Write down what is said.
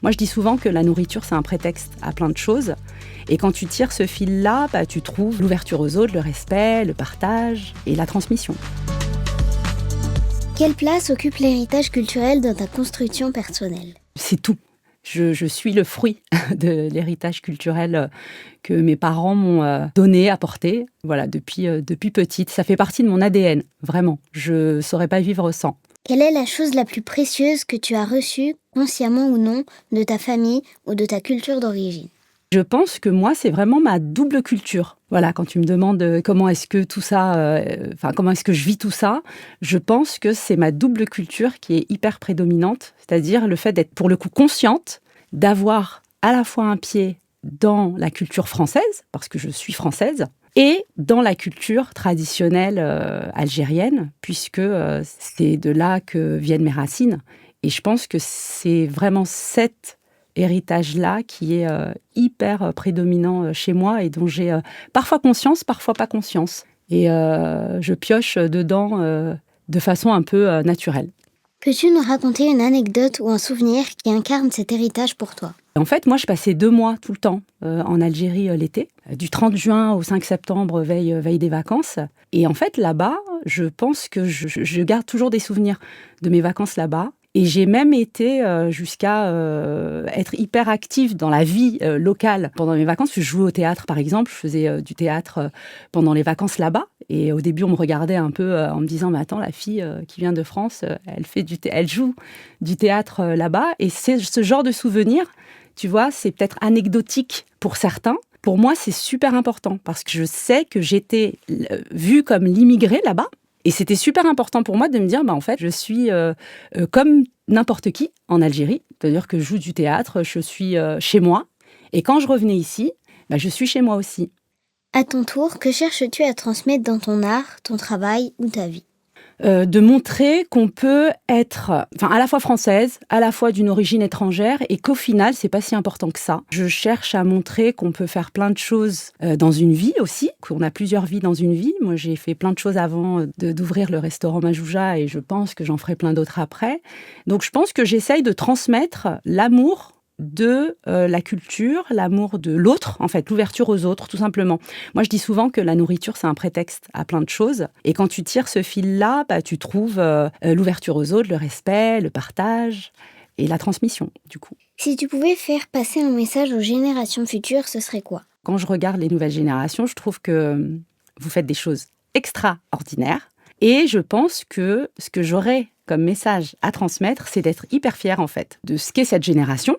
Moi, je dis souvent que la nourriture, c'est un prétexte à plein de choses. Et quand tu tires ce fil-là, tu trouves l'ouverture aux autres, le respect, le partage et la transmission. Quelle place occupe l'héritage culturel dans ta construction personnelle? C'est tout. Je suis le fruit de l'héritage culturel que mes parents m'ont donné, apporté, voilà, depuis petite. Ça fait partie de mon ADN, vraiment. Je ne saurais pas vivre sans. Quelle est la chose la plus précieuse que tu as reçue, consciemment ou non, de ta famille ou de ta culture d'origine? Je pense que moi, c'est vraiment ma double culture. Voilà, quand tu me demandes comment est-ce que tout ça, comment est-ce que je vis tout ça, je pense que c'est ma double culture qui est hyper prédominante, c'est-à-dire le fait d'être pour le coup consciente, d'avoir à la fois un pied dans la culture française, parce que je suis française, et dans la culture traditionnelle algérienne, puisque c'est de là que viennent mes racines. Et je pense que c'est vraiment cet héritage-là qui est hyper prédominant chez moi et dont j'ai parfois conscience, parfois pas conscience. Et je pioche dedans de façon un peu naturelle. Peux-tu nous raconter une anecdote ou un souvenir qui incarne cet héritage pour toi? En fait, moi, je passais 2 mois tout le temps en Algérie l'été, du 30 juin au 5 septembre, veille des vacances. Et en fait, là-bas, je pense que je garde toujours des souvenirs de mes vacances là-bas. Et j'ai même été jusqu'à être hyper active dans la vie locale pendant mes vacances. Je jouais au théâtre, par exemple. Je faisais du théâtre pendant les vacances là-bas. Et au début, on me regardait un peu en me disant « Mais attends, la fille qui vient de France, elle joue du théâtre là-bas. » Et c'est ce genre de souvenir, tu vois, c'est peut-être anecdotique pour certains. Pour moi, c'est super important parce que je sais que j'étais vue comme l'immigrée là-bas. Et c'était super important pour moi de me dire, en fait, je suis comme n'importe qui en Algérie. C'est-à-dire que je joue du théâtre, je suis chez moi. Et quand je revenais ici, je suis chez moi aussi. À ton tour, que cherches-tu à transmettre dans ton art, ton travail ou ta vie? De montrer qu'on peut être à la fois française, à la fois d'une origine étrangère et qu'au final, c'est pas si important que ça. Je cherche à montrer qu'on peut faire plein de choses dans une vie aussi, qu'on a plusieurs vies dans une vie. Moi, j'ai fait plein de choses avant d'ouvrir le restaurant Majouja et je pense que j'en ferai plein d'autres après. Donc, je pense que j'essaye de transmettre l'amour de la culture, l'amour de l'autre, en fait, l'ouverture aux autres, tout simplement. Moi, je dis souvent que la nourriture, c'est un prétexte à plein de choses. Et quand tu tires ce fil-là, tu trouves l'ouverture aux autres, le respect, le partage et la transmission, du coup. Si tu pouvais faire passer un message aux générations futures, ce serait quoi? Quand je regarde les nouvelles générations, je trouve que vous faites des choses extraordinaires. Et je pense que ce que j'aurais comme message à transmettre, c'est d'être hyper fière, en fait, de ce qu'est cette génération.